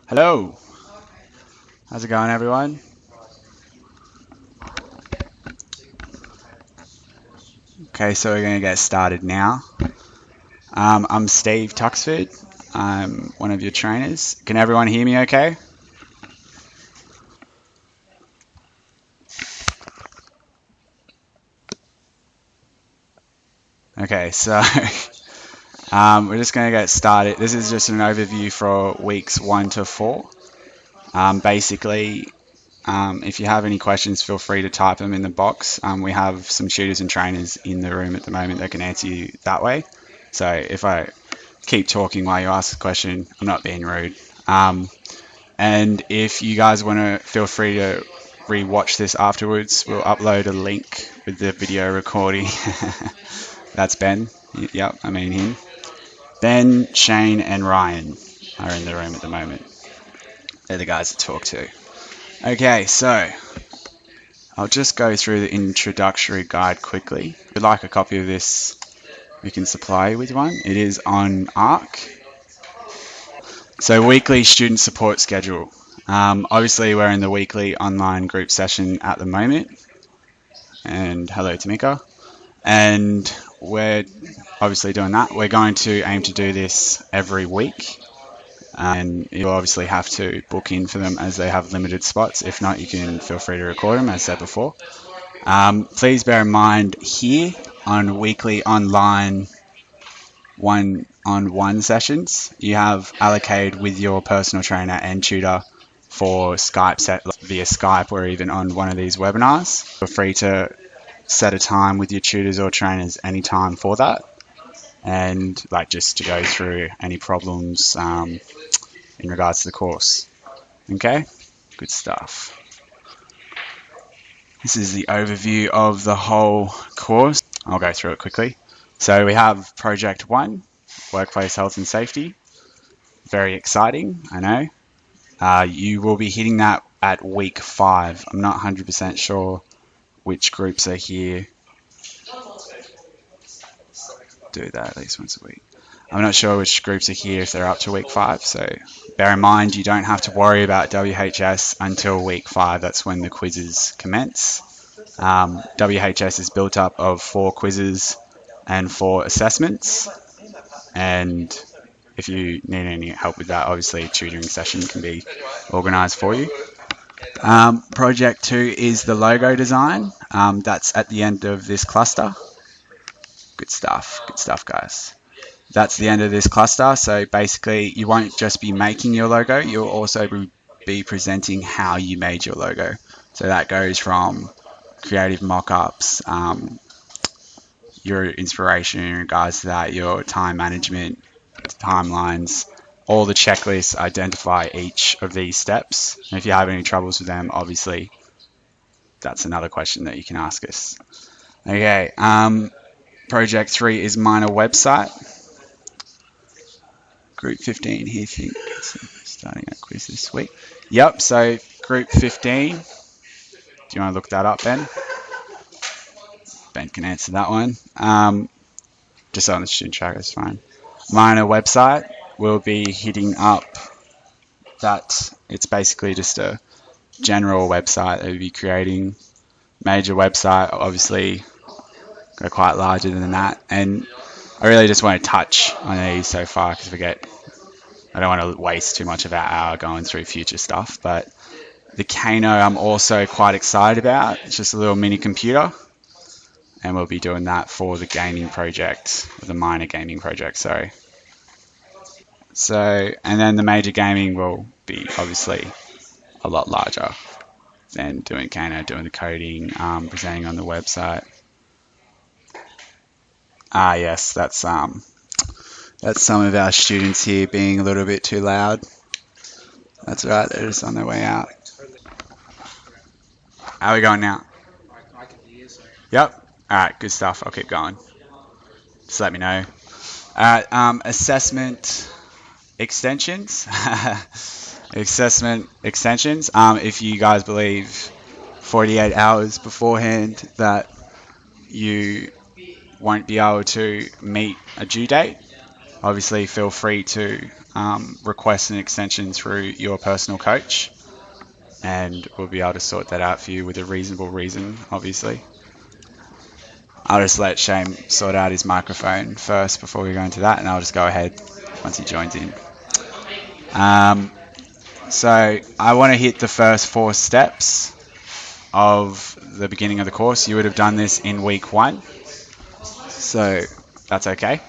Hello, how's it going, everyone? Okay, so we're going to get started now. I'm Steve Tuxford. I'm one of your trainers. Can everyone hear me okay? Okay, so we're just going to get started. This is just an overview for weeks 1 to 4. Basically, if you have any questions, feel free to type them in the box. We have some tutors and trainers in the room at the moment that can answer you that way. So if I keep talking while you ask a question, I'm not being rude. And if you guys want to, feel free to re-watch this afterwards. We'll upload a link with the video recording. That's Ben. Yep, I mean him. Ben, Shane, and Ryan are in the room at the moment. They're the guys to talk to. Okay, so I'll just go through the introductory guide quickly. If you'd like a copy of this, we can supply you with one. It is on ARC. So weekly student support schedule. Obviously, we're in the weekly online group session at the moment. And hello, Tamika. And we're obviously doing that. We're going to aim to do this every week. And you'll obviously have to book in for them as they have limited spots. If not, you can feel free to record them, as said before. Please bear in mind here on weekly online one-on-one sessions, you have allocated with your personal trainer and tutor for Skype via Skype or even on one of these webinars. Feel free to set a time with your tutors or trainers anytime for that, and just to go through any problems in regards to the course. Okay, good stuff. This is the overview of the whole course. I'll go through it quickly. So we have Project 1, Workplace Health and Safety. Very exciting, I know. You will be hitting that at week 5. I'm not 100% sure which groups are here. Do that at least once a week. I'm not sure which groups are here if they're up to week 5, so bear in mind you don't have to worry about WHS until week 5. That's when the quizzes commence. WHS is built up of 4 quizzes and 4 assessments, and if you need any help with that, obviously a tutoring session can be organised for you. Project 2 is the logo design. That's at the end of this cluster. Good stuff, guys. That's the end of this cluster. So basically, you won't just be making your logo, you'll also be presenting how you made your logo. So that goes from creative mock-ups, your inspiration in regards to that, your time management, timelines, all the checklists identify each of these steps. And if you have any troubles with them, obviously, that's another question that you can ask us. Okay, Project 3 is minor website. Group 15 here, think starting a quiz this week. Yep, so Group 15. Do you want to look that up, Ben? Ben can answer that one. Just on the student tracker is fine. Minor website, we'll be hitting up that. It's basically just a general website that we'll be creating. Major website, obviously, go quite larger than that. And I really just want to touch on these so far because I don't want to waste too much of our hour going through future stuff. But the Kano I'm also quite excited about. It's just a little mini computer. And we'll be doing that for the gaming project, the minor gaming project, sorry. So, and then the major gaming will be obviously a lot larger than doing Kano, doing the coding, presenting on the website. Yes, that's some of our students here being a little bit too loud. That's right, they're just on their way out. How are we going now? Yep. Alright, good stuff. I'll keep going. Just let me know. Alright, assessment extensions. Assessment extensions. If you guys believe 48 hours beforehand that you won't be able to meet a due date, obviously feel free to request an extension through your personal coach, and we'll be able to sort that out for you with a reasonable reason, obviously. I'll just let Shane sort out his microphone first before we go into that, and I'll just go ahead once he joins in. So I want to hit the first 4 steps of the beginning of the course. You would have done this in week 1, so that's okay.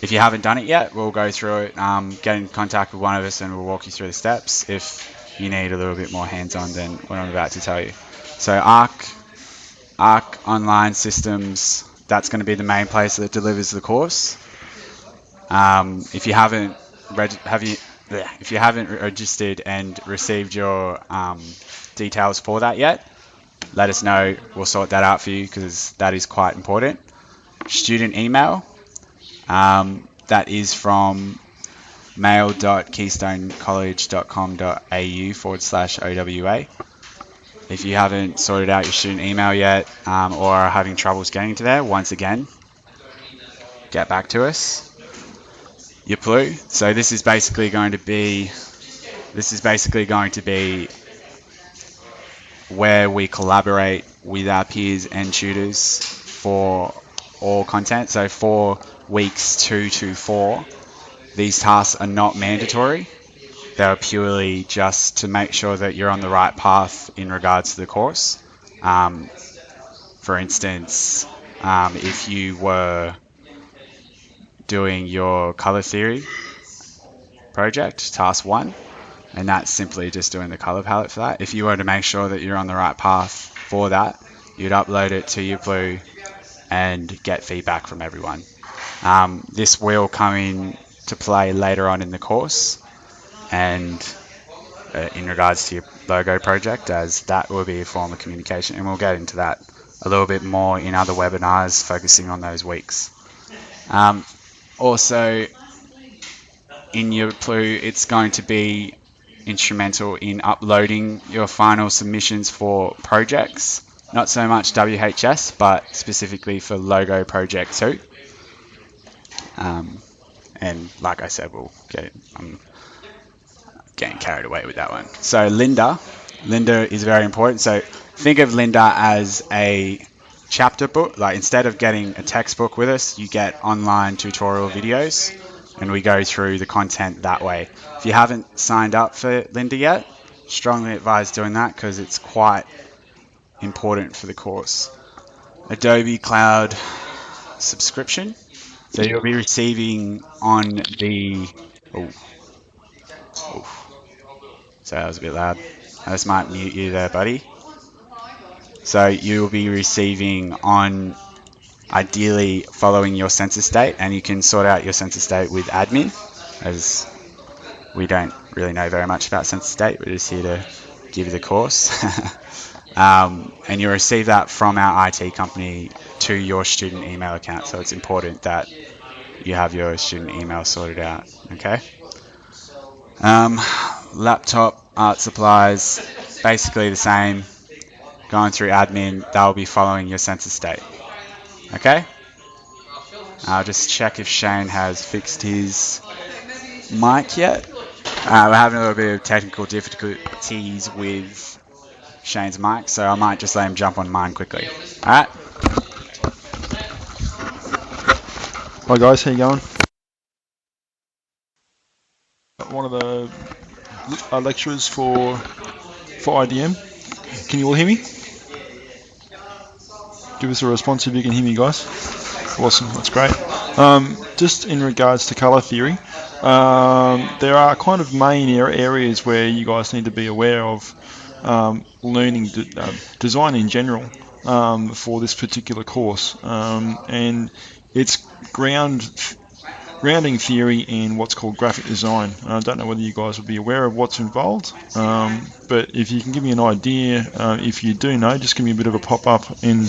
If you haven't done it yet, we'll go through it, get in contact with one of us and we'll walk you through the steps if you need a little bit more hands-on than what I'm about to tell you. So Arc Online Systems, that's going to be the main place that delivers the course. If you haven't registered and received your details for that yet, let us know. We'll sort that out for you because that is quite important. Student email, that is from mail.keystonecollege.com.au/OWA. If you haven't sorted out your student email yet or are having troubles getting to there, once again, get back to us. Your PLU. So this is basically going to be where we collaborate with our peers and tutors for all content. So for weeks 2 to 4, these tasks are not mandatory. They're purely just to make sure that you're on the right path in regards to the course. For instance, if you were doing your color theory project, task 1, and that's simply just doing the color palette for that. If you were to make sure that you're on the right path for that, you'd upload it to your PLU and get feedback from everyone. This will come in to play later on in the course, and in regards to your logo project, as that will be a form of communication, and we'll get into that a little bit more in other webinars focusing on those weeks. Also, in your PLU, it's going to be instrumental in uploading your final submissions for projects, not so much WHS, but specifically for Logo Project 2. And like I said, I'm getting carried away with that one. So Lynda is very important. So think of Lynda as a chapter book. Like, instead of getting a textbook with us, you get online tutorial videos, and we go through the content that way. If you haven't signed up for Lynda yet, strongly advise doing that because it's quite important for the course. Adobe Cloud subscription. So you'll be receiving on the... So that was a bit loud. I just might mute you there, buddy. So you'll be receiving on, ideally, following your census date, and you can sort out your census date with admin, as we don't really know very much about census date. We're just here to give you the course. And you'll receive that from our IT company to your student email account. So it's important that you have your student email sorted out. Okay. Laptop, art supplies, basically the same. Going through admin, they'll be following your census date. Okay? I'll just check if Shane has fixed his mic yet. We're having a little bit of technical difficulties with Shane's mic, so I might just let him jump on mine quickly. Alright? Hi guys, how you going? One of the lecturers for IDM. Can you all hear me? Give us a response if you can hear me, guys. Awesome, that's great. Just in regards to colour theory, there are kind of main areas where you guys need to be aware of learning design in general for this particular course, and it's grounding theory in what's called graphic design. I don't know whether you guys will be aware of what's involved, but if you can give me an idea, if you do know, just give me a bit of a pop-up in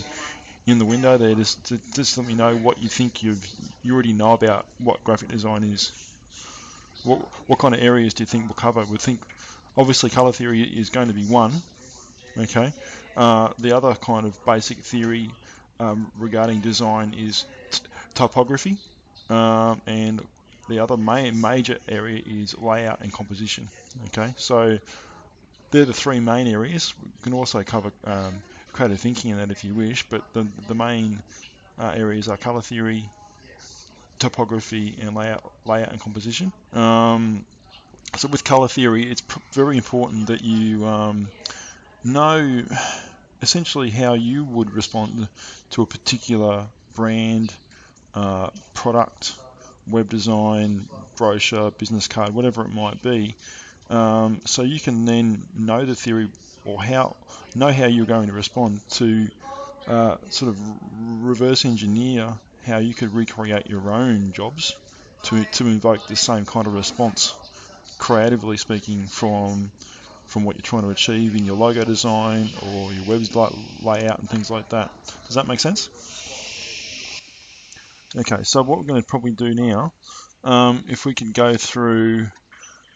the window there, just let me know what you think you already know about what graphic design is. What kind of areas do you think we'll cover? We think obviously colour theory is going to be one. Okay. The other kind of basic theory regarding design is typography and the other major area is layout and composition. Okay, so they're the three main areas. We can also cover creative thinking in that if you wish, but the main areas are color theory, topography, and layout and composition. So with color theory, it's very important that you know essentially how you would respond to a particular brand, product, web design, brochure, business card, whatever it might be. So you can then know the theory or know how you're going to respond to sort of reverse engineer how you could recreate your own jobs to invoke the same kind of response, creatively speaking, from what you're trying to achieve in your logo design or your website layout and things like that. Does that make sense? Okay, so what we're going to probably do now, if we can go through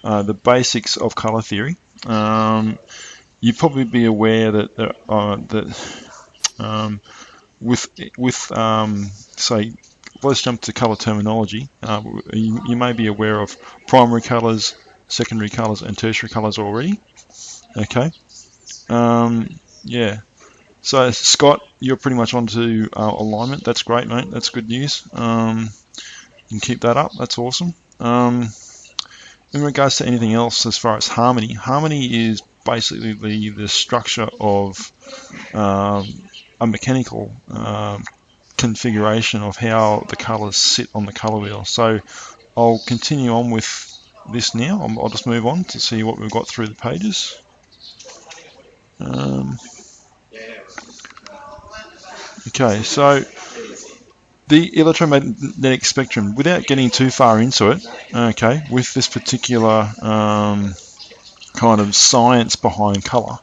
the basics of color theory, you'd probably be aware that say, let's jump to color terminology. You may be aware of primary colors, secondary colors, and tertiary colors already. Okay. Yeah. So Scott, you're pretty much onto alignment. That's great, mate. That's good news. You can keep that up. That's awesome. In regards to anything else, as far as harmony is basically the structure of a mechanical configuration of how the colors sit on the color wheel. So I'll continue on with this now. I'll just move on to see what we've got through the pages. Okay, so the electromagnetic spectrum, without getting too far into it, okay, with this particular kind of science behind colour,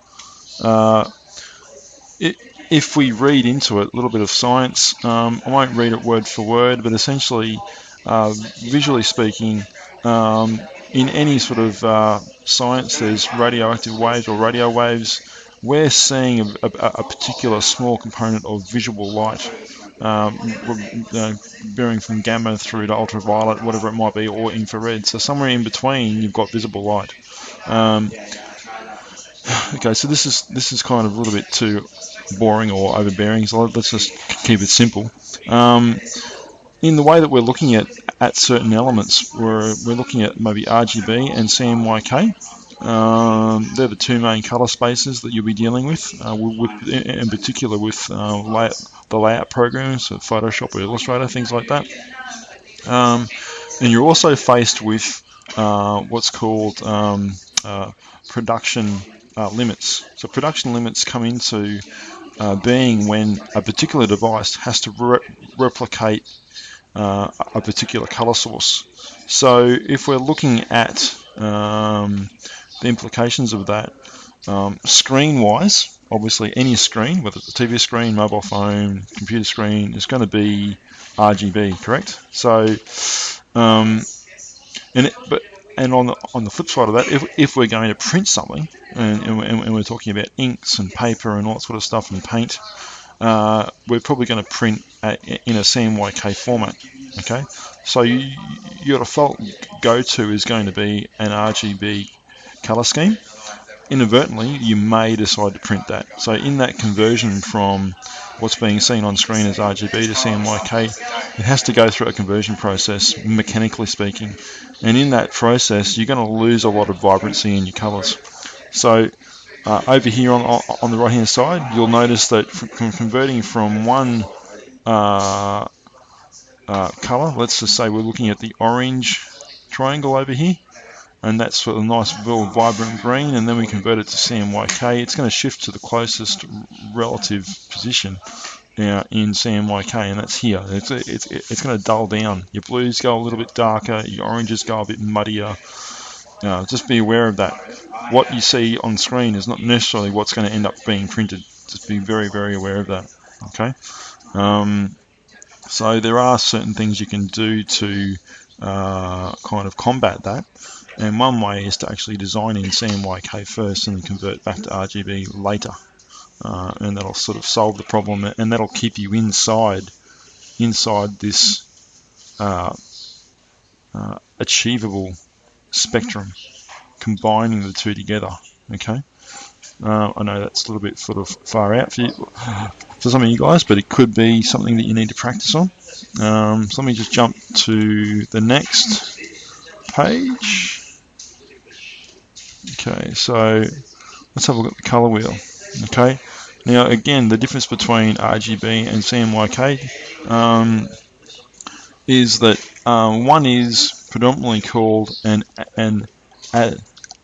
if we read into it a little bit of science, I won't read it word for word, but essentially, visually speaking, in any sort of science, there's radioactive waves or radio waves. We're seeing a particular small component of visual light, varying from gamma through to ultraviolet, whatever it might be, or infrared. So somewhere in between, you've got visible light. Okay, so this is kind of a little bit too boring or overbearing, so let's just keep it simple. In the way that we're looking at certain elements, we're looking at maybe RGB and CMYK. They're the two main color spaces that you'll be dealing with, in particular with the layout programs, so Photoshop or Illustrator, things like that. And you're also faced with what's called production limits. So production limits come into being when a particular device has to replicate a particular color source. So if we're looking at the implications of that, screen-wise, obviously any screen, whether it's a TV screen, mobile phone, computer screen, is going to be RGB, correct? So, and on the flip side of that, if we're going to print something, and we're talking about inks and paper and all that sort of stuff and paint, we're probably going to print in a CMYK format. Okay, so your default go-to is going to be an RGB color scheme. Inadvertently, you may decide to print that. So in that conversion from what's being seen on screen as RGB to CMYK, it has to go through a conversion process, mechanically speaking. And in that process, you're going to lose a lot of vibrancy in your colors. So over here on the right-hand side, you'll notice that from converting from one color, let's just say we're looking at the orange triangle over here, and that's sort of a nice, real vibrant green, and then we convert it to CMYK. It's going to shift to the closest relative position in CMYK, and that's here. It's going to dull down. Your blues go a little bit darker, your oranges go a bit muddier. Just be aware of that. What you see on screen is not necessarily what's going to end up being printed. Just be very, very aware of that. Okay. So there are certain things you can do to kind of combat that. And one way is to actually design in CMYK first and then convert back to RGB later. And that'll sort of solve the problem, and that'll keep you inside this achievable spectrum combining the two together. Okay, I know that's a little bit sort of far out for some of you guys, but it could be something that you need to practice on. So let me just jump to the next page. Okay, so let's have a look at the color wheel. Okay, now again, the difference between RGB and CMYK is that one is predominantly called an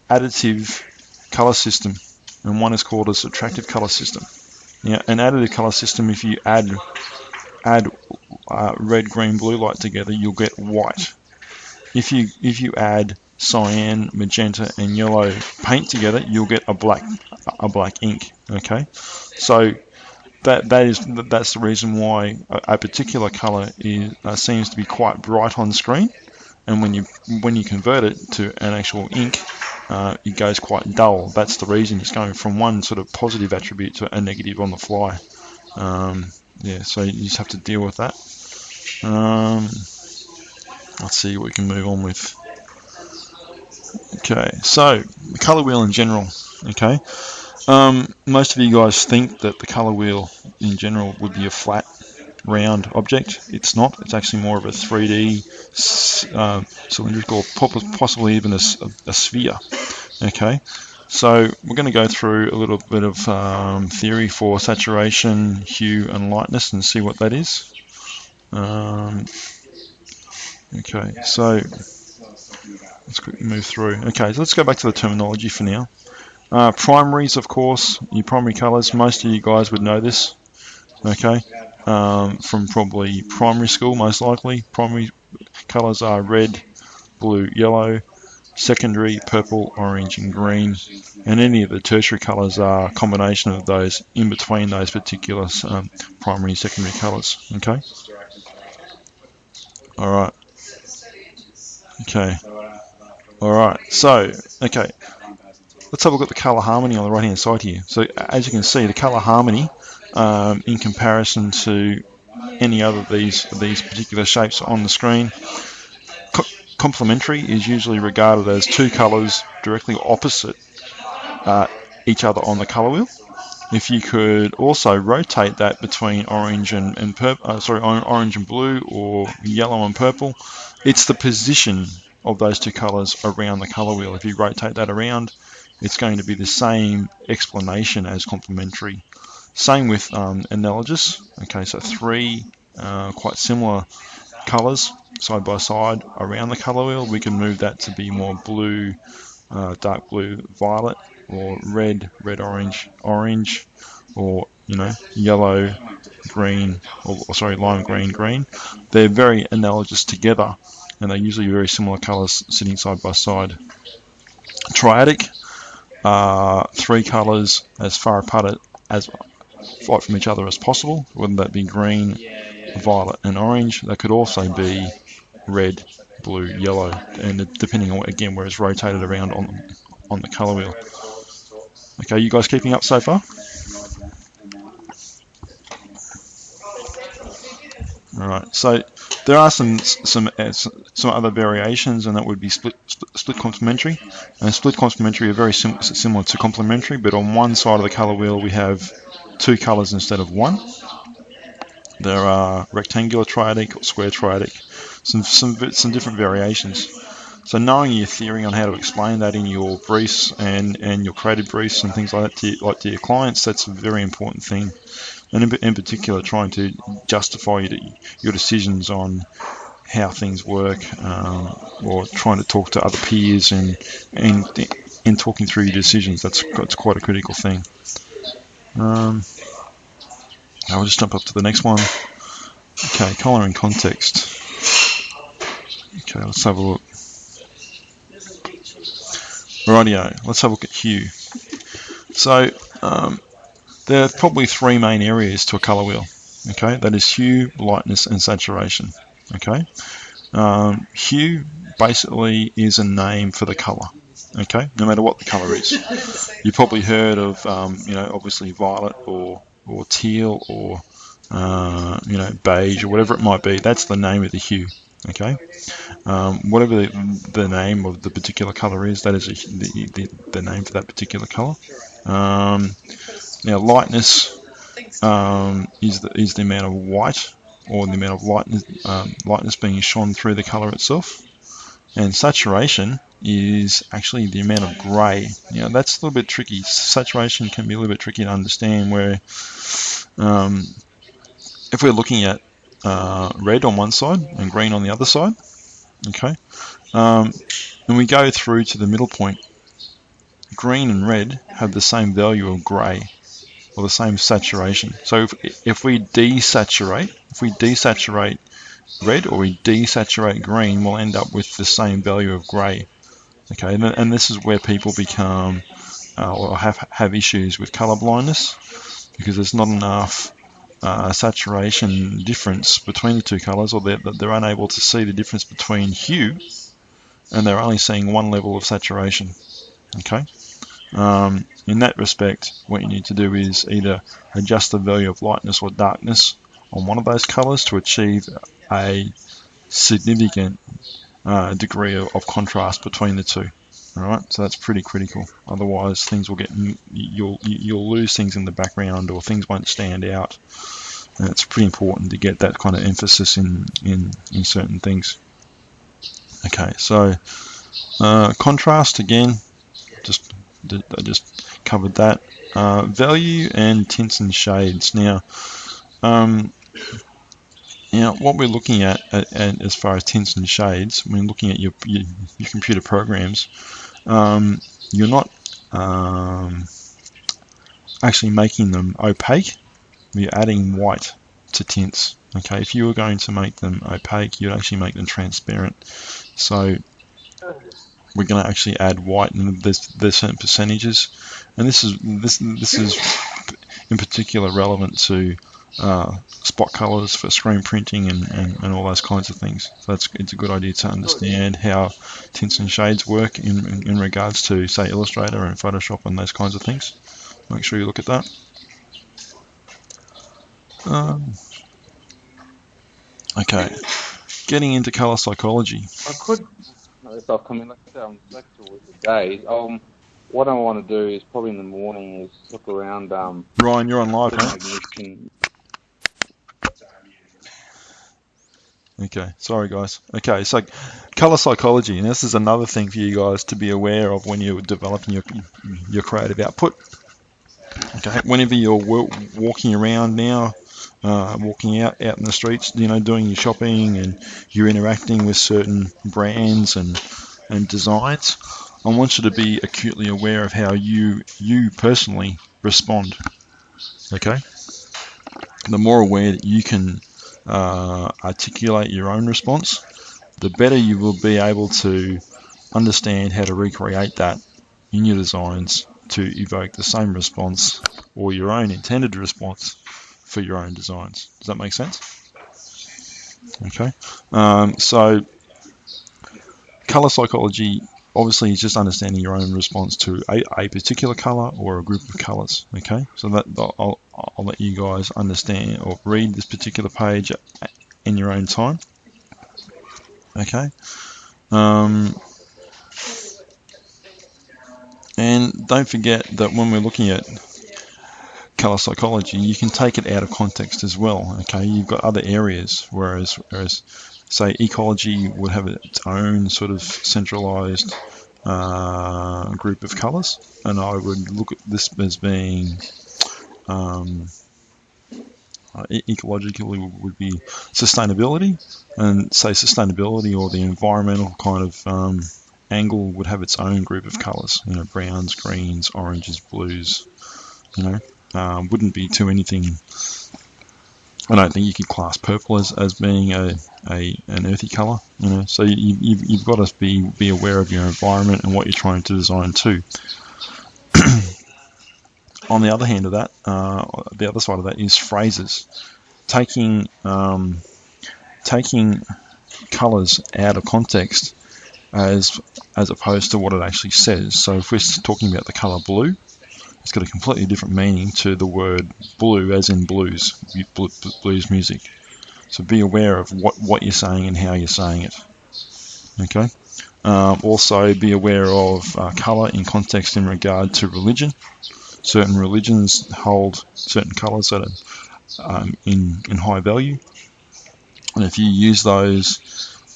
additive color system, and one is called a subtractive color system. Now, an additive color system, if you add red, green, blue light together, you'll get white. If you add cyan, magenta, and yellow paint together, you'll get a black ink. Okay, so that's the reason why a particular color seems to be quite bright on screen, and when you convert it to an actual ink, it goes quite dull. That's the reason. It's going from one sort of positive attribute to a negative on the fly. Yeah, so you just have to deal with that. Let's see what we can move on with. Okay, so the color wheel in general. Okay, most of you guys think that the color wheel in general would be a flat, round object. It's not. It's actually more of a 3D cylindrical, possibly even a sphere. Okay, so we're going to go through a little bit of theory for saturation, hue, and lightness, and see what that is. Okay, so let's quickly move through. Okay, so let's go back to the terminology for now. Primaries, of course, your primary colors. Most of you guys would know this. Okay, from probably primary school, most likely. Primary colors are red, blue, yellow. Secondary, purple, orange, and green. And any of the tertiary colors are a combination of those in between those particular primary and secondary colors. Okay. All right. Okay. All right. So, okay. Let's have a look at the color harmony on the right-hand side here. So, as you can see, the color harmony, in comparison to any other of these particular shapes on the screen, complementary is usually regarded as two colors directly opposite each other on the color wheel. If you could also rotate that between orange and orange and blue, or yellow and purple, it's the position of those two colors around the color wheel. If you rotate that around, it's going to be the same explanation as complementary. Same with analogous. Okay, so three quite similar colors side by side around the color wheel. We can move that to be more blue, dark blue, violet, or red, orange, or yellow, green, or lime green, green. They're very analogous together, and they're usually very similar colors sitting side by side. Triadic, three colors as far apart from each other as possible, whether that be green, violet, and orange. That could also be red, blue, yellow, and depending on again where it's rotated around on the color wheel. Okay, you guys keeping up so far? All right. So there are some other variations, and that would be split complementary. And split complementary are very similar to complementary, but on one side of the color wheel we have two colors instead of one. There are rectangular triadic or square triadic, some different variations. So knowing your theory on how to explain that in your briefs and your creative briefs and things like that to your clients, that's a very important thing. And in particular, trying to justify your decisions on how things work, or trying to talk to other peers and talking through your decisions. That's quite a critical thing. I'll just jump up to the next one. Okay, color and context. Okay, let's have a look. Rightio, let's have a look at hue. So there are probably three main areas to a color wheel. Okay, that is hue, lightness, and saturation. Okay, hue basically is a name for the color. Okay, no matter what the color is. You've probably heard of obviously violet or teal or beige or whatever it might be. That's the name of the hue. Okay, whatever the name of the particular color is, that is the name for that particular color. Now, lightness is the amount of white or the amount of lightness being shone through the color itself. And saturation is actually the amount of grey. Now, that's a little bit tricky. Saturation can be a little bit tricky to understand, where if we're looking at red on one side and green on the other side, okay, and we go through to the middle point, green and red have the same value of grey, or the same saturation. So if we desaturate red, or we desaturate green, we'll end up with the same value of grey. Okay, and this is where people become or have issues with colour blindness, because there's not enough saturation difference between the two colours, or they're unable to see the difference between hue, and they're only seeing one level of saturation. Okay. In that respect, what you need to do is either adjust the value of lightness or darkness on one of those colours to achieve a significant degree of contrast between the two. All right, so that's pretty critical. Otherwise, things will you'll lose things in the background, or things won't stand out. And it's pretty important to get that kind of emphasis in certain things. Okay, so contrast again. I just covered that. Value and tints and shades. Now, what we're looking at as far as tints and shades, when looking at your computer programs, you're not actually making them opaque. You're adding white to tints. Okay, if you were going to make them opaque, you'd actually make them transparent. So we're going to actually add white, and there's certain percentages, and this is in particular relevant to spot colors for screen printing and all those kinds of things. So it's a good idea to understand how tints and shades work in regards to, say, Illustrator and Photoshop and those kinds of things. Make sure you look at that. Okay, getting into color psychology. I could, if I've come in, like I said, I'm flexible with the days. What I want to do is probably in the morning is look around. Ryan, you're on live, mate. Okay, sorry guys. Okay, so color psychology, and this is another thing for you guys to be aware of when you're developing your creative output. Okay, whenever you're walking around now, walking out in the streets, doing your shopping, and you're interacting with certain brands and designs, I want you to be acutely aware of how you personally respond. Okay, the more aware that you can articulate your own response, the better you will be able to understand how to recreate that in your designs to evoke the same response, or your own intended response for your own designs. Does that make sense? Okay, so color psychology obviously is just understanding your own response to a particular color or a group of colors. Okay, so that I'll let you guys understand or read this particular page in your own time. Okay, and don't forget that when we're looking at color psychology, you can take it out of context as well. Okay, you've got other areas, whereas say ecology would have its own sort of centralized group of colors, and I would look at this as being ecologically would be sustainability, and say sustainability or the environmental kind of angle would have its own group of colors, browns, greens, oranges, blues. Wouldn't be to anything. I don't think you could class purple as being an earthy color. So you've got to be aware of your environment and what you're trying to design too. On the other hand of that, the other side of that is phrases. Taking colors out of context as opposed to what it actually says. So if we're talking about the color blue, it's got a completely different meaning to the word blue, as in blues music. So be aware of what you're saying and how you're saying it. Okay. Also be aware of colour in context in regard to religion. Certain religions hold certain colours that are in high value, and if you use those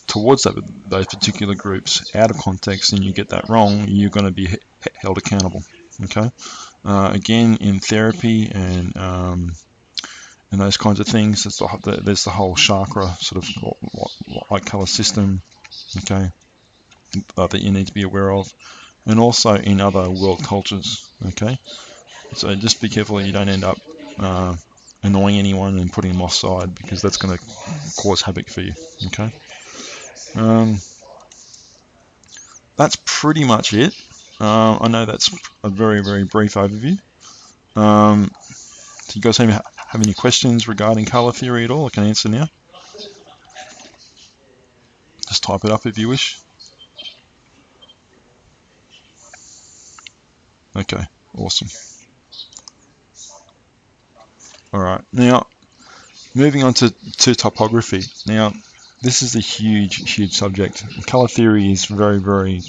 towards those particular groups out of context and you get that wrong, you're going to be held accountable. Okay. Again, in therapy and those kinds of things, there's the whole chakra sort of light color system. Okay. That you need to be aware of, and also in other world cultures. Okay, so just be careful that you don't end up annoying anyone and putting them offside, because that's going to cause havoc for you. Okay, that's pretty much it. I know that's a very, very brief overview. Do you guys have any questions regarding color theory at all? I can answer now. Just type it up if you wish. Okay, awesome. All right, now moving on to topography. Now, this is a huge subject. Color theory is very, very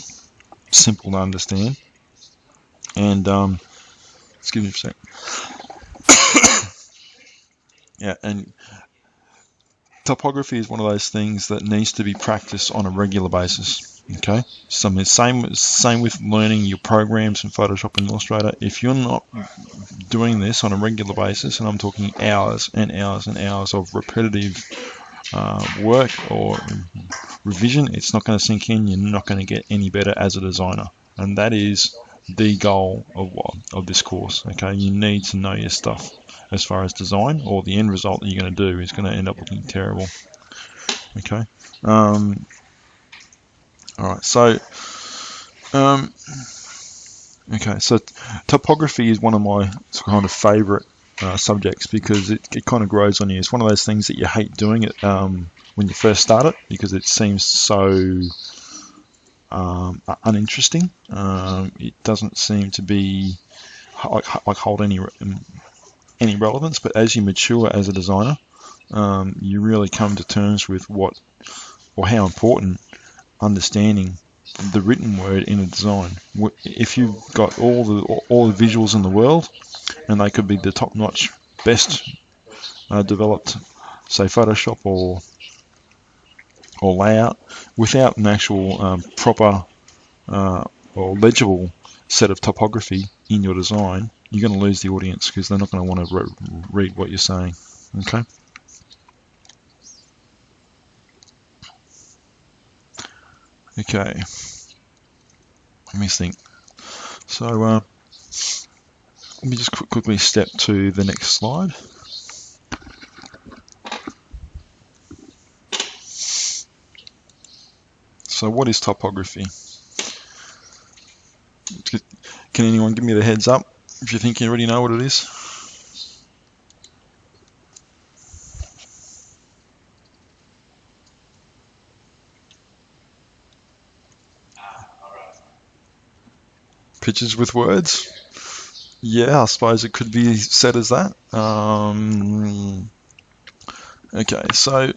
simple to understand. And excuse me for a sec. Yeah, and topography is one of those things that needs to be practiced on a regular basis. Okay, same with learning your programs in Photoshop and Illustrator. If you're not doing this on a regular basis, and I'm talking hours and hours and hours of repetitive work or revision, it's not going to sink in. You're not going to get any better as a designer, and that is the goal of this course. Okay, you need to know your stuff as far as design, or the end result that you're going to do is going to end up looking terrible. Okay. All right, so so topography is one of my kind of favourite subjects, because it kind of grows on you. It's one of those things that you hate doing it when you first start it, because it seems so uninteresting. It doesn't seem to be like hold any relevance. But as you mature as a designer, you really come to terms with how important understanding the written word in a design. If you've got all the visuals in the world, and they could be the top-notch, best developed, say Photoshop or layout, without an actual proper or legible set of topography in your design, you're going to lose the audience, because they're not going to want to read what you're saying. Okay. Okay, let me think. So let me just quickly step to the next slide. So what is topography? Can anyone give me the heads up if you think you already know what it is? Pictures with words? Yeah, I suppose it could be said as that. Okay, so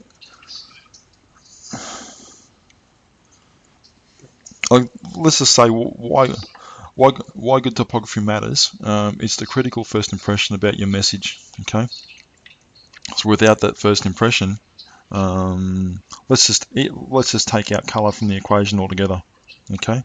let's just say why good topography matters. It's the critical first impression about your message. Okay, so without that first impression, let's just take out color from the equation altogether. Okay.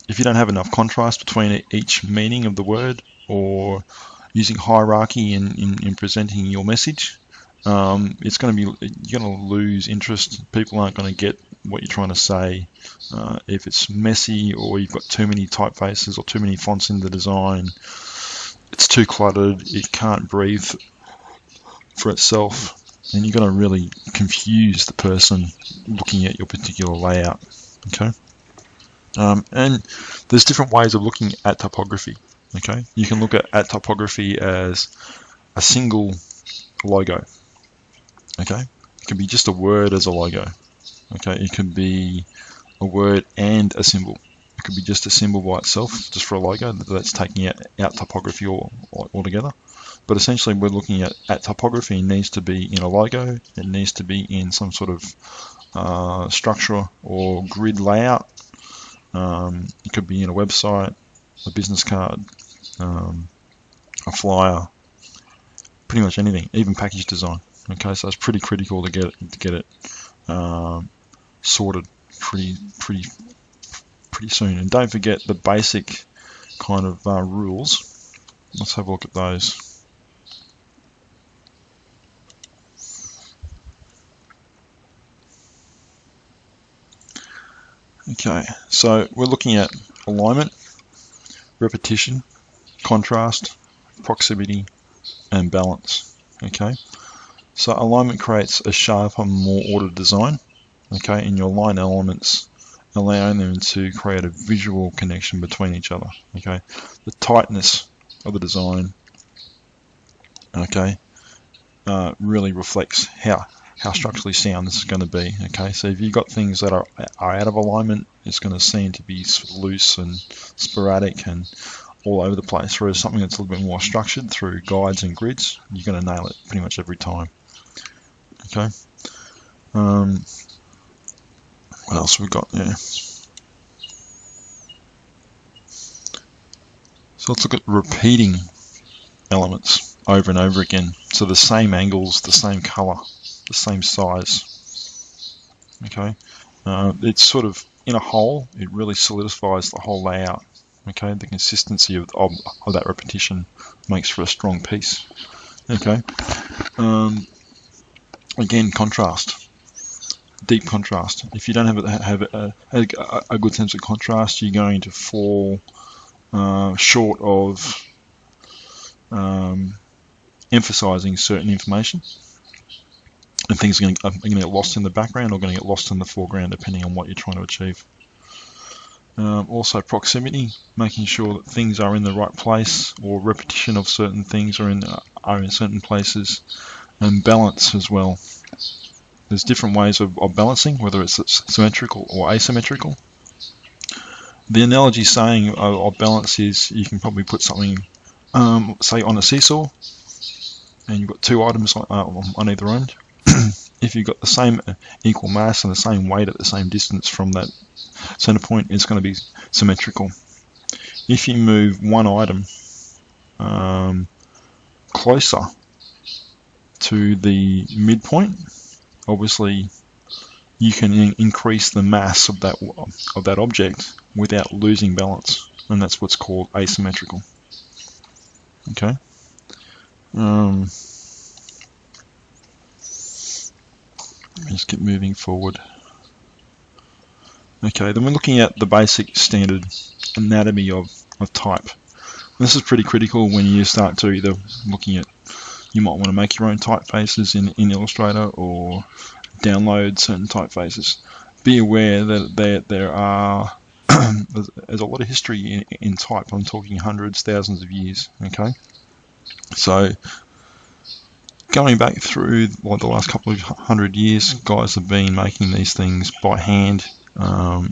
If you don't have enough contrast between each meaning of the word, or using hierarchy in presenting your message, you're going to lose interest. People aren't going to get what you're trying to say. If it's messy, or you've got too many typefaces or too many fonts in the design, it's too cluttered, it can't breathe for itself, and you're going to really confuse the person looking at your particular layout. Okay. And there's different ways of looking at topography. Okay, you can look at topography as a single logo. Okay, it can be just a word as a logo. Okay, it can be a word and a symbol. It could be just a symbol by itself, just for a logo. That's taking out topography altogether. But essentially we're looking at typography. It needs to be in a logo, it needs to be in some sort of structure or grid layout. It could be in a website, a business card, a flyer, pretty much anything, even package design. Okay, so it's pretty critical to get it sorted pretty soon. And don't forget the basic kind of rules. Let's have a look at those. Okay, so we're looking at alignment, repetition, contrast, proximity, and balance. Okay, so alignment creates a sharper, more ordered design. Okay, and your line elements allowing them to create a visual connection between each other. Okay, the tightness of the design, okay, really reflects how structurally sound this is going to be. Okay, so if you've got things that are out of alignment, it's going to seem to be loose and sporadic and all over the place, whereas something that's a little bit more structured through guides and grids, you're going to nail it pretty much every time. Okay, what else have we got there? So let's look at repeating elements over and over again. So the same angles, the same color, the same size. Okay, it's sort of in a whole, it really solidifies the whole layout. Okay, the consistency of that repetition makes for a strong piece. Okay, again, contrast. Deep contrast. If you don't have a good sense of contrast, you're going to fall short of emphasizing certain information, and things are going to get lost in the background or going to get lost in the foreground, depending on what you're trying to achieve. Also proximity, making sure that things are in the right place, or repetition of certain things are in certain places, and balance as well. There's different ways of balancing, whether it's symmetrical or asymmetrical. The analogy saying of balance is you can probably put something, say, on a seesaw, and you've got two items on either end. If you've got the same equal mass and the same weight at the same distance from that center point, it's going to be symmetrical. If you move one item closer to the midpoint, obviously you can increase the mass of that object without losing balance, and that's what's called asymmetrical. Okay. Just keep moving forward. Okay, then we're looking at the basic standard anatomy of type. This is pretty critical when you start to either looking at, you might want to make your own typefaces in Illustrator or download certain typefaces. Be aware that there are there's a lot of history in type. I'm talking hundreds, thousands of years. Okay, so going back through like the last couple of 100 years, guys have been making these things by hand,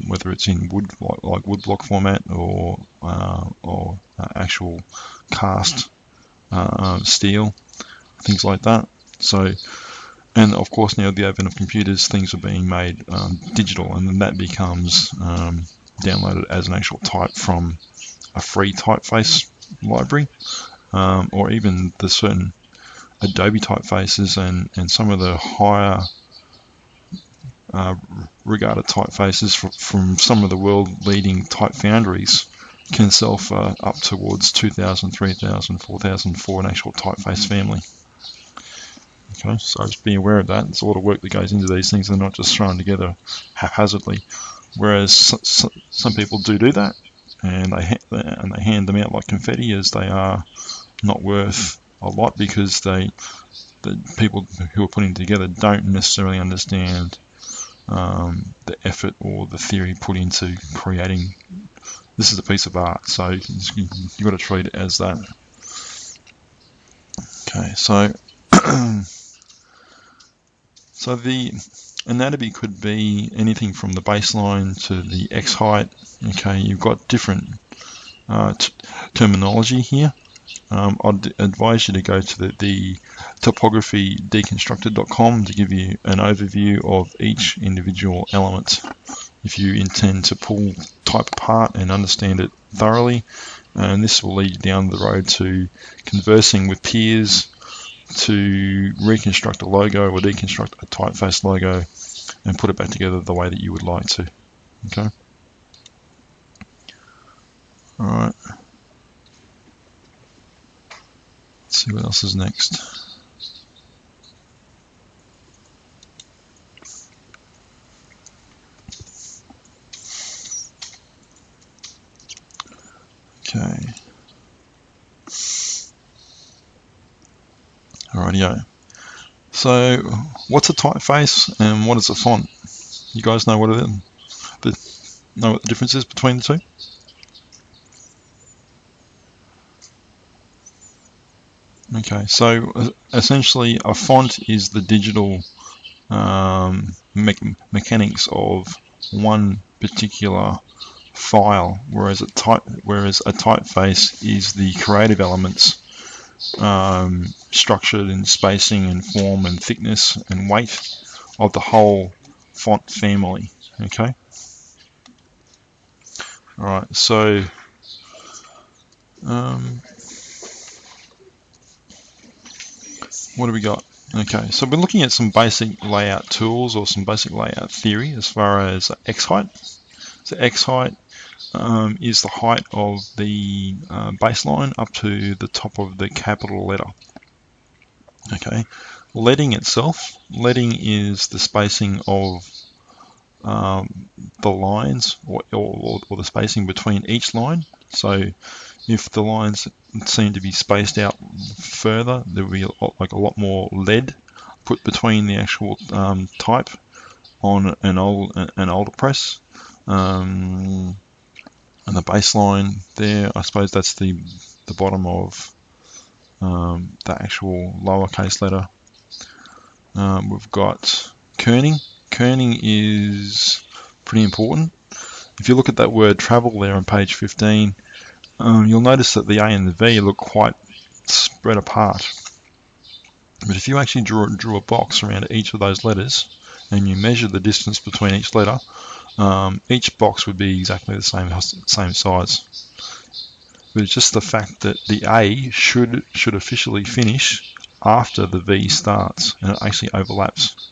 whether it's in wood, like woodblock format, or actual cast steel, things like that. So, and of course now with the advent of computers, things are being made digital, and then that becomes downloaded as an actual type from a free typeface library, or even the certain Adobe typefaces and some of the higher regarded typefaces from some of the world leading type foundries can sell for up towards $2,000, $3,000, $4,000 for an actual typeface family. Okay, so just be aware of that. There's a lot of work that goes into these things. They're not just thrown together haphazardly. Whereas some people do that, and they hand them out like confetti, as they are not worth a lot, because the people who are putting together don't necessarily understand the effort or the theory put into creating. This is a piece of art, so you've got to treat it as that. Okay, so so the anatomy could be anything from the baseline to the X height. Okay, you've got different terminology here. I'd advise you to go to the topographydeconstructed.com to give you an overview of each individual element. If you intend to pull type apart and understand it thoroughly, and this will lead you down the road to conversing with peers to reconstruct a logo or deconstruct a typeface logo and put it back together the way that you would like to. Okay. All right. Let's see what else is next. Okay. Alrighty-o. So, what's a typeface and what is a font? You guys know what it is? Know what the difference is between the two? Okay, so essentially a font is the digital mechanics of one particular file, whereas a typeface is the creative elements structured in spacing and form and thickness and weight of the whole font family. Okay. All right. So what do we got? Okay, so we're looking at some basic layout tools or some basic layout theory as far as X height. So X height is the height of the baseline up to the top of the capital letter. Okay, leading itself, leading is the spacing of the lines or the spacing between each line. So if the lines seem to be spaced out further, there will be a lot more lead put between the actual type on an older press. And the baseline there, I suppose that's the bottom of the actual lowercase letter. We've got kerning. Kerning is pretty important. If you look at that word travel there on page 15, you'll notice that the A and the V look quite spread apart. But if you actually drew a box around each of those letters and you measure the distance between each letter, each box would be exactly the same size. But it's just the fact that the A should officially finish after the V starts, and it actually overlaps.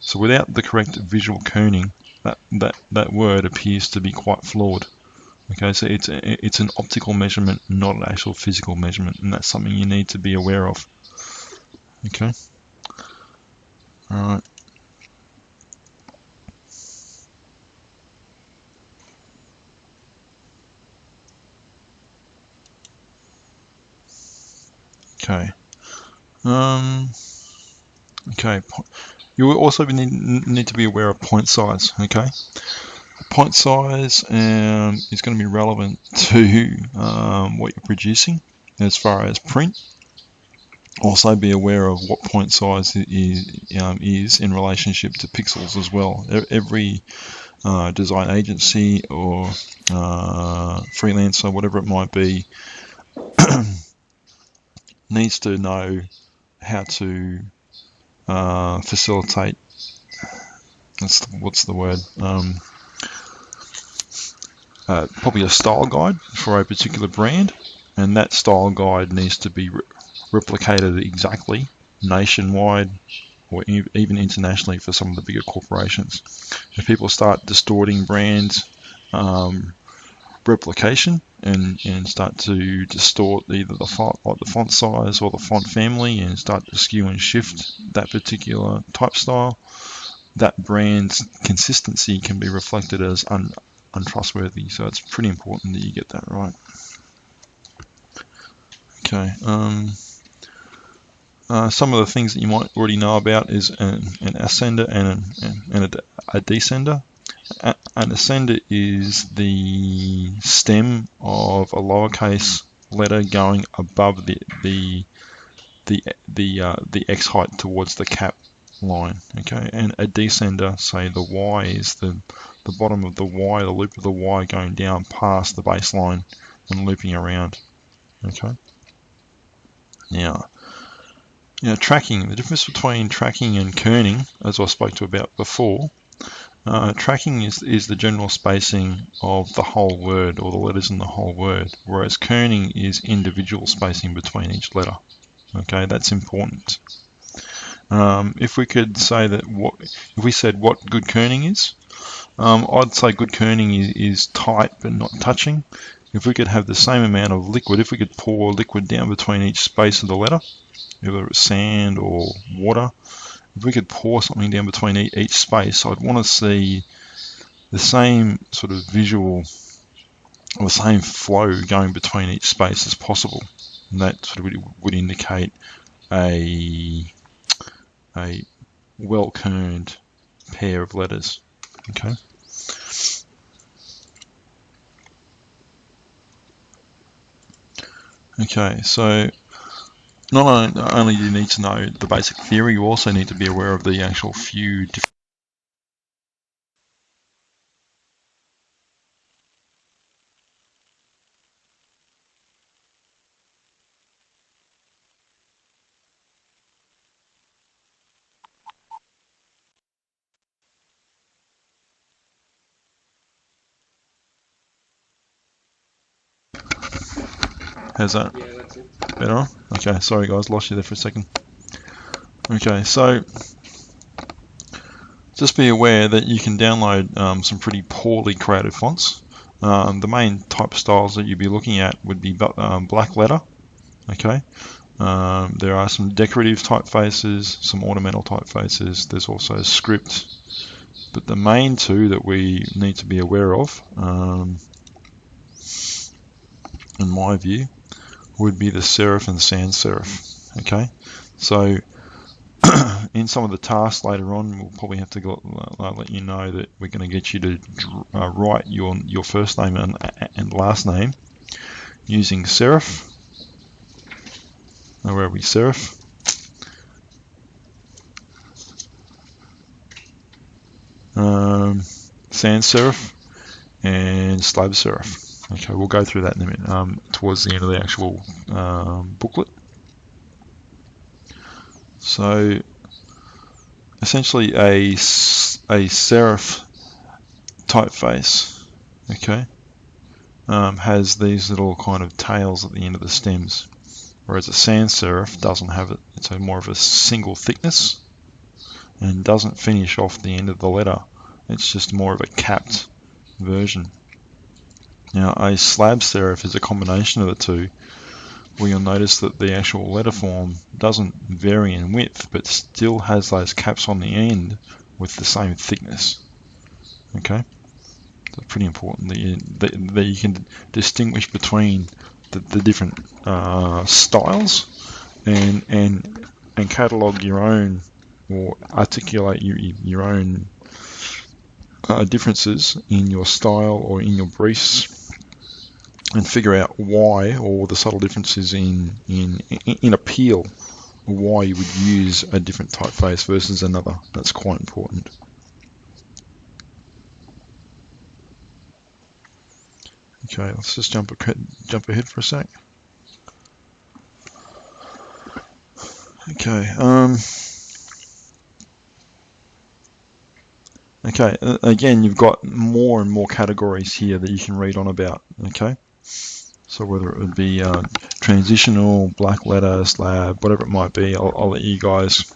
So without the correct visual kerning, that word appears to be quite flawed. Okay, so it's an optical measurement, not an actual physical measurement, and that's something you need to be aware of. Okay. All right. Okay. Okay. You will also need to be aware of point size. Okay. Point size is going to be relevant to what you're producing as far as print. Also be aware of what point size is in relationship to pixels as well. Every design agency or freelancer, whatever it might be, needs to know how to facilitate, what's the word, probably a style guide for a particular brand, and that style guide needs to be replicated exactly nationwide or even internationally for some of the bigger corporations. If people start distorting brands replication and start to distort either the font size or the font family and start to skew and shift that particular type style, that brand's consistency can be reflected as untrustworthy. So it's pretty important that you get that right. Okay. Some of the things that you might already know about is an ascender and a descender. An ascender is the stem of a lowercase letter going above the X height towards the cap line. Okay, and a descender, say the Y, is the bottom of the Y, the loop of the Y going down past the baseline and looping around. Okay. Now, tracking, the difference between tracking and kerning, as I spoke to about before, tracking is the general spacing of the whole word or the letters in the whole word, whereas kerning is individual spacing between each letter. Okay, that's important. If we could say that, if we said what good kerning is, I'd say good kerning is tight but not touching. If we could have the same amount of liquid, if we could pour liquid down between each space of the letter, whether it's sand or water, if we could pour something down between each space, I'd want to see the same sort of visual or the same flow going between each space as possible. And that sort of would indicate a well-kerned pair of letters. Okay. Okay, so not only do you need to know the basic theory, you also need to be aware of the actual few different How's that? Yeah, that's it. Better? Okay, sorry guys, lost you there for a second. Okay, so just be aware that you can download some pretty poorly created fonts. The main type styles that you'd be looking at would be black letter. Okay, there are some decorative typefaces, some ornamental typefaces. There's also script, but the main two that we need to be aware of, in my view, would be the serif and sans serif. Okay, so in some of the tasks later on, we'll probably have to let you know that we're going to get you to write your first name and last name using serif. Now, where are we? Serif. Sans serif and slab serif. Okay, we'll go through that in a minute, towards the end of the actual booklet. So, essentially, a serif typeface, okay, has these little kind of tails at the end of the stems, whereas a sans serif doesn't have it. It's more of a single thickness and doesn't finish off the end of the letter. It's just more of a capped version. Now, a slab serif is a combination of the two, where you'll notice that the actual letter form doesn't vary in width, but still has those caps on the end with the same thickness. Okay, so pretty important that you can distinguish between the different styles and catalog your own or articulate your own differences in your style or in your briefs, and figure out why, or the subtle differences in appeal, why you would use a different typeface versus another. That's quite important. Okay, let's just jump ahead for a sec. Okay. Okay. Again, you've got more and more categories here that you can read on about. Okay. So whether it would be transitional, black letter, slab, whatever it might be, I'll let you guys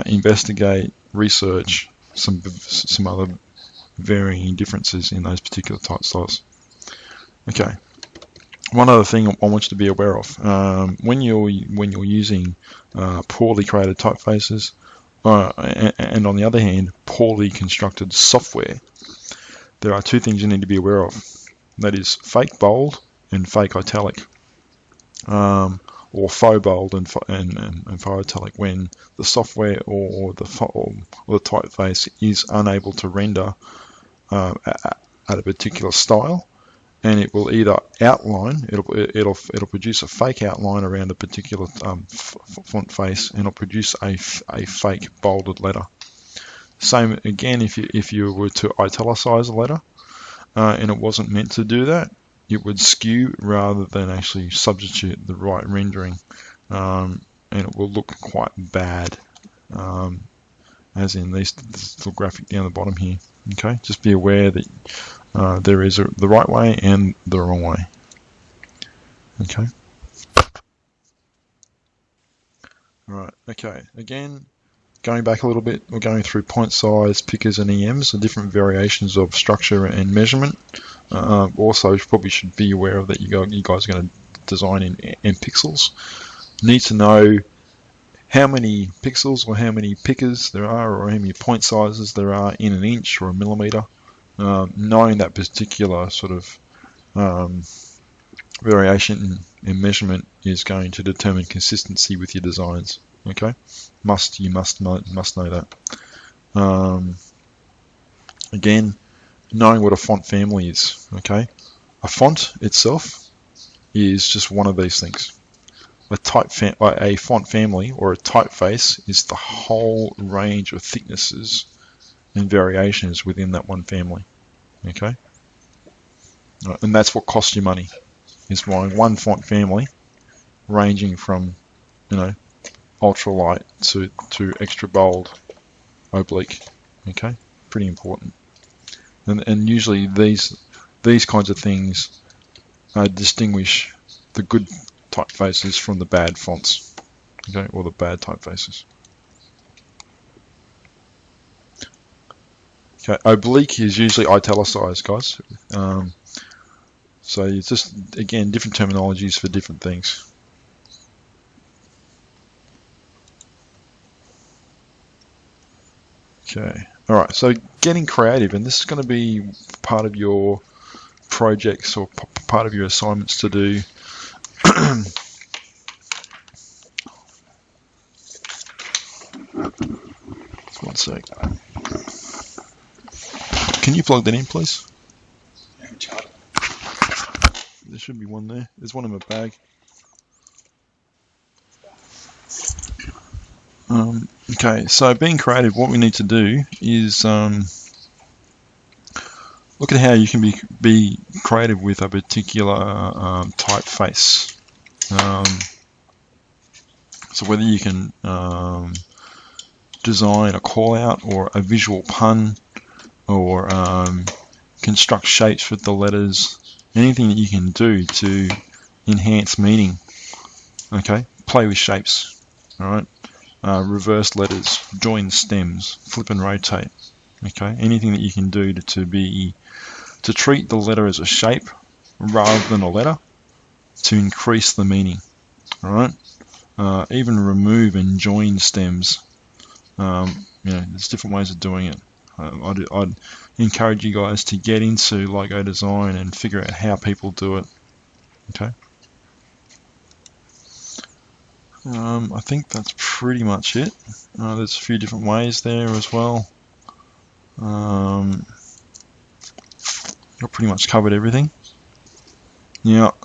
investigate, research some other varying differences in those particular type styles. Okay. One other thing I want you to be aware of, when you're using poorly created typefaces, and on the other hand, poorly constructed software, there are two things you need to be aware of. That is fake bold and fake italic, or faux bold and faux italic, when the software or the typeface is unable to render at a particular style, and it will either outline, it'll produce a fake outline around a particular font face, and it'll produce a fake bolded letter. Same again if you were to italicize a letter, and it wasn't meant to do that, it would skew rather than actually substitute the right rendering and it will look quite bad, as in this little graphic down the bottom here. Okay, just be aware that there is the right way and the wrong way. Okay. Right. Okay. Again, going back a little bit, we're going through point size, pickers, and EMs, the different variations of structure and measurement. Also, you probably should be aware of that. You guys are going to design in pixels. Need to know how many pixels or how many pickers there are, or how many point sizes there are in an inch or a millimeter. Knowing that particular sort of variation in measurement is going to determine consistency with your designs. Okay, you must know that. Again, knowing what a font family is. Okay, a font itself is just one of these things. A font family or a typeface is the whole range of thicknesses and variations within that one family. Okay, and that's what costs you money, is buying one font family, ranging from, ultralight to extra bold, oblique. Okay, pretty important. And usually these kinds of things distinguish the good typefaces from the bad fonts, okay, or the bad typefaces. Okay, oblique is usually italicized, guys. So it's just, again, different terminologies for different things. Okay, all right, so getting creative, and this is going to be part of your projects or part of your assignments to do. Just one sec. Can you plug that in, please? There should be one there. There's one in my bag. Okay, so being creative, what we need to do is look at how you can be creative with a particular typeface. So whether you can design a call out or a visual pun, or construct shapes with the letters, anything that you can do to enhance meaning. Okay, play with shapes. All right, reverse letters, join stems, flip and rotate. Okay, anything that you can do to treat the letter as a shape rather than a letter, to increase the meaning. All right, even remove and join stems. There's different ways of doing it. I'd encourage you guys to get into logo design and figure out how people do it. Okay. I think that's pretty much it. There's a few different ways there as well. I've pretty much covered everything. Now,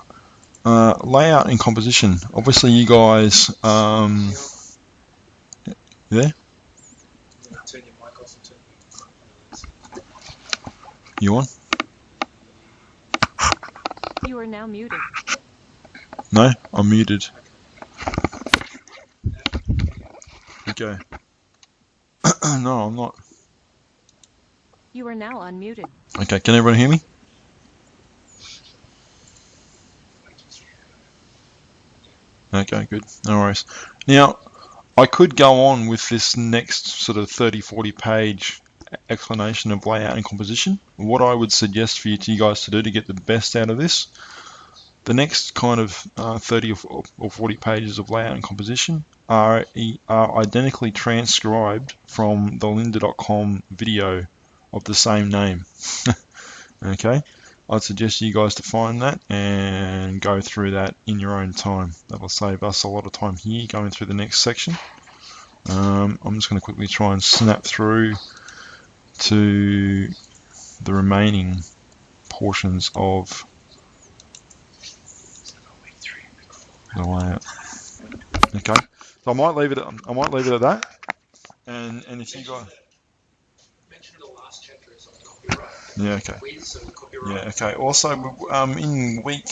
layout and composition. Obviously, you guys, there? Turn your mic off and turn You on? You are now muted. No, I'm muted. Okay. No, I'm not. You are now unmuted. Okay, can everyone hear me? Okay, good. No worries. Now, I could go on with this next sort of 30-40 page explanation of layout and composition. What I would suggest for you guys to do to get the best out of this, the next kind of 30 or 40 pages of layout and composition are identically transcribed from the lynda.com video of the same name. Okay, I'd suggest you guys to find that and go through that in your own time. That'll save us a lot of time here going through the next section. I'm just going to quickly try and snap through to the remaining portions of the layout. Okay, so I might leave it at that. And if you guys, mention the last chapter is on copyright. yeah, okay. Quiz and copyright. Yeah, okay. Also, in week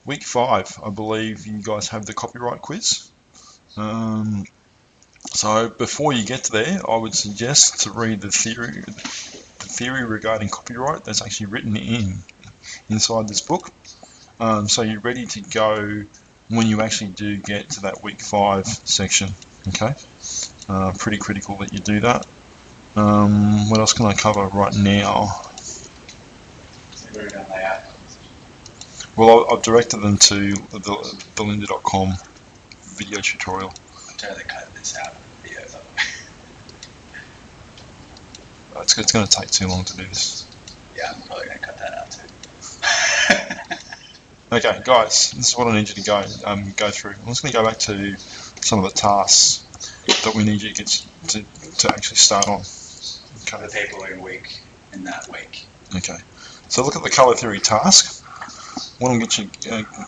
week 5, I believe you guys have the copyright quiz. So before you get there, I would suggest to read the theory regarding copyright that's actually written inside this book. So you're ready to go when you actually do get to that week 5 section. Okay, pretty critical that you do that. What else can I cover right now? Well, I've directed them to the lynda.com video tutorial. I'm trying to cut this out of the video. It's going to take too long to do this. Yeah, I'm probably going to cut that out too. Okay, guys, this is what I need you to go through. I'm just going to go back to some of the tasks that we need you to get to actually start on. Okay. The people in that week. Okay, so look at the colour theory task. What I'm going to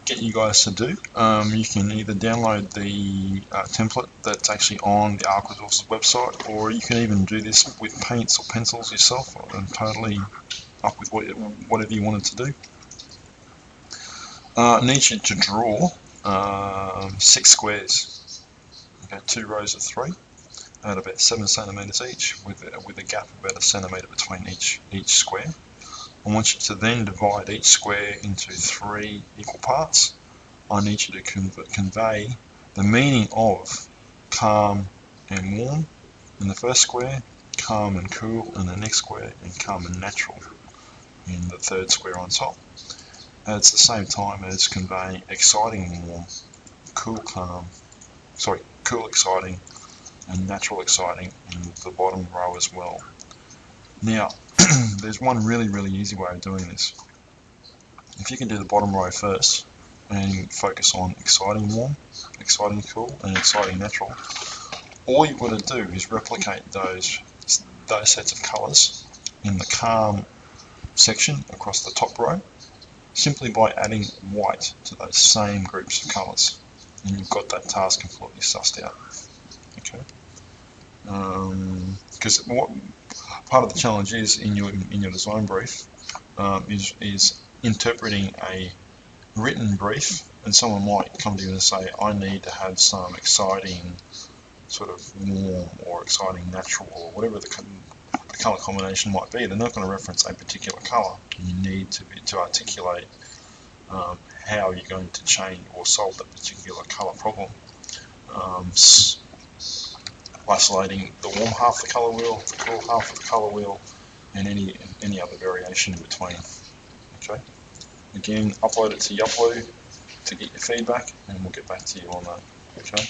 get you guys to do, you can either download the template that's actually on the Arc Resources website, or you can even do this with paints or pencils yourself. I'm totally up with whatever you wanted to do. I need you to draw 6 squares. Okay, 2 rows of 3 at about 7 centimeters each, with a gap of about 1 centimeter between each square. I want you to then divide each square into 3 equal parts. I need you to convey the meaning of calm and warm in the first square, calm and cool in the next square, and calm and natural in the third square on top. At the same time as conveying exciting and warm, cool exciting, and natural exciting in the bottom row as well. Now, there's one really easy way of doing this. If you can do the bottom row first and focus on exciting warm, exciting cool, and exciting natural, all you've got to do is replicate those sets of colours in the calm section across the top row, simply by adding white to those same groups of colours, and you've got that task completely sussed out. Okay. Because what part of the challenge is in your design brief is interpreting a written brief, and someone might come to you and say, I need to have some exciting sort of warm or exciting natural or whatever the colour combination might be. They're not going to reference a particular colour. You need to articulate how you're going to change or solve that particular colour problem. Isolating the warm half of the colour wheel, the cool half of the colour wheel, and any other variation in between. Okay. Again, upload it to Yuplu to get your feedback, and we'll get back to you on that. Okay.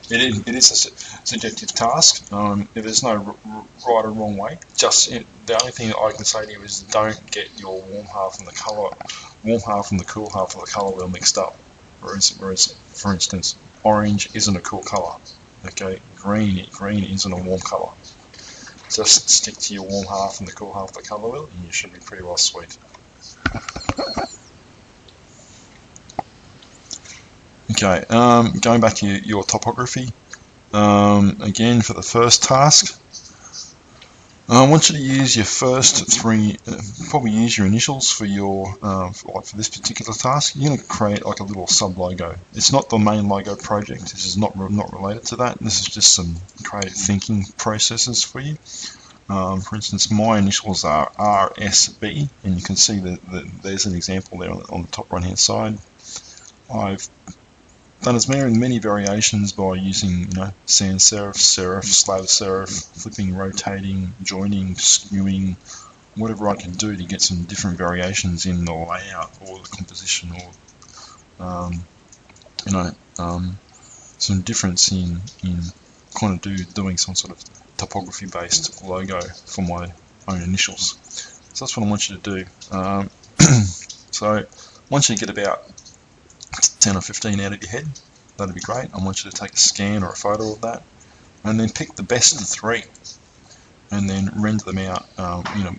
It is a subjective task. There's no right or wrong way. The only thing that I can say to you is don't get your warm half and the cool half of the colour wheel mixed up. For instance, orange isn't a cool colour. Okay, green isn't a warm colour. Just stick to your warm half and the cool half of the colour wheel, and you should be pretty well sweet. Okay, going back to your topography, again for the first task, I want you to use your first 3, probably use your initials for for this particular task. You're going to create like a little sub logo. It's not the main logo project. This is not related to that. This is just some creative thinking processes for you. For instance, my initials are RSB, and you can see that there's an example there on the top right hand side. I've done as many variations by using, sans serif, serif, slab serif, flipping, rotating, joining, skewing, whatever I can do to get some different variations in the layout or the composition, or some difference in kind of doing some sort of topography based logo for my own initials. So that's what I want you to do. So once you get about 10 or 15 out of your head, that'd be great. I want you to take a scan or a photo of that, and then pick the best of 3, and then render them out,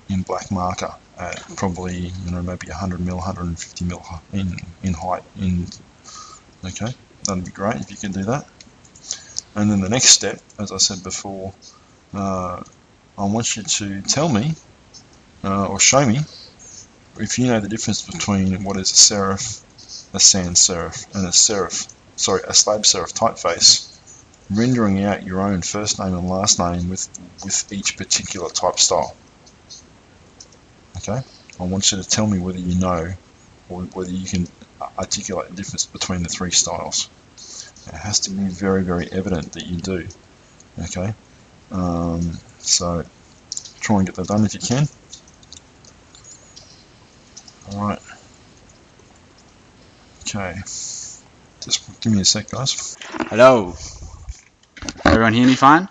in black marker at probably, maybe 100 mil, 150 mil in height. Okay, that'd be great if you can do that. And then the next step, as I said before, I want you to tell me or show me if you know the difference between what is a serif, a sans serif, and a slab serif typeface, rendering out your own first name and last name with each particular type style. Okay? I want you to tell me whether you know or whether you can articulate the difference between the three styles. It has to be very, very evident that you do. Okay? So try and get that done if you can. Alright. Okay. Just give me a sec, guys. Hello. Everyone hear me fine?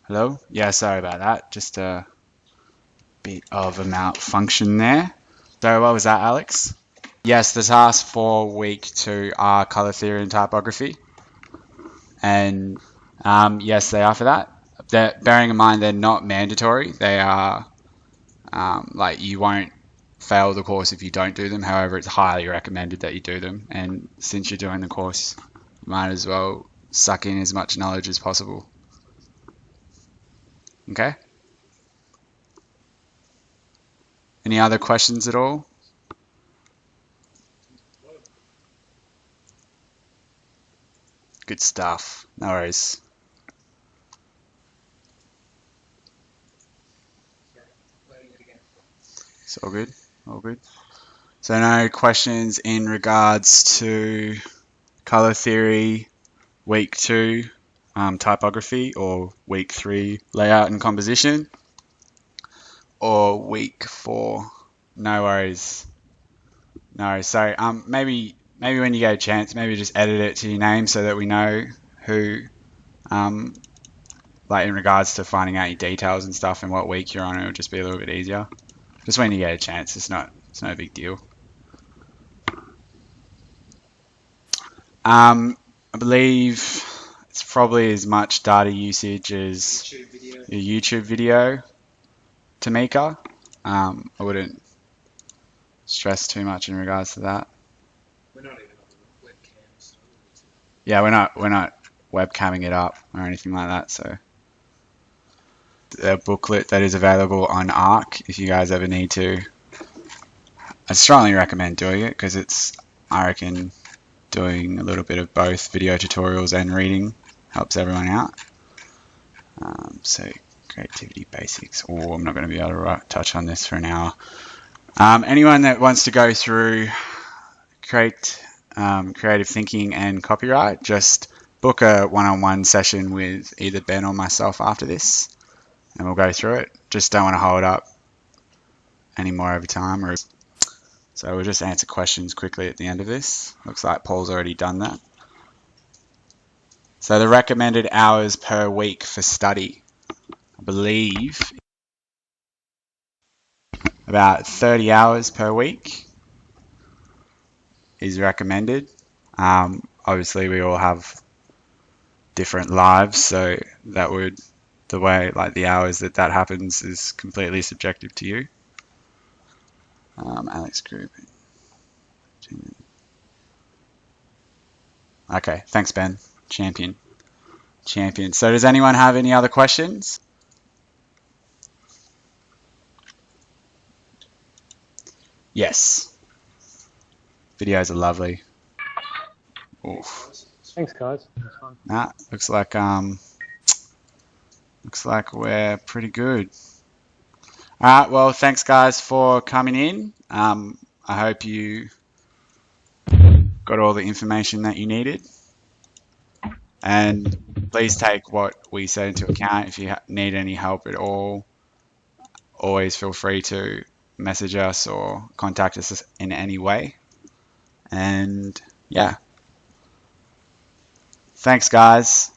Hello? Yeah, sorry about that. Just a bit of a malfunction there. So what was that, Alex? Yes, the tasks for week 2 are colour theory and typography. And yes, they are for that. Bearing in mind they're not mandatory. They are like you won't fail the course if you don't do them. However, it's highly recommended that you do them. And since you're doing the course, you might as well suck in as much knowledge as possible. Okay? Any other questions at all? Good stuff. No worries. Loading it again. It's all good. All good. So no questions in regards to color theory, week 2 typography, or week 3 layout and composition, or week 4. No worries. No worries. So maybe when you get a chance, maybe just edit it to your name so that we know who, like in regards to finding out your details and stuff and what week you're on, it'll just be a little bit easier. Just when you get a chance, it's no big deal. I believe it's probably as much data usage as YouTube video. your YouTube video, Tamika. I wouldn't stress too much in regards to that. We're not even on the webcam, so Yeah, we're not webcamming it up or anything like that. So the booklet that is available on ARC, if you guys ever need to, I strongly recommend doing it because it's, I reckon, doing a little bit of both video tutorials and reading helps everyone out. So creativity basics. Oh, I'm not going to be able to touch on this for an hour. Anyone that wants to go through creative thinking and copyright, just book a one-on-one session with either Ben or myself after this, and we'll go through it. Just don't want to hold up any more over time. So we'll just answer questions quickly at the end of this. Looks like Paul's already done that. So the recommended hours per week for study, I believe, about 30 hours per week is recommended. Obviously, we all have different lives, so that would, the way, like the hours that happens is completely subjective to you. Alex Group. Okay, thanks Ben. Champion. So does anyone have any other questions? Yes. Videos are lovely. Oof. Thanks, guys. That's fun. Looks like we're pretty good. Alright, well, thanks guys for coming in. I hope you got all the information that you needed. And please take what we said into account. If you need any help at all, always feel free to message us or contact us in any way. And yeah. Thanks guys.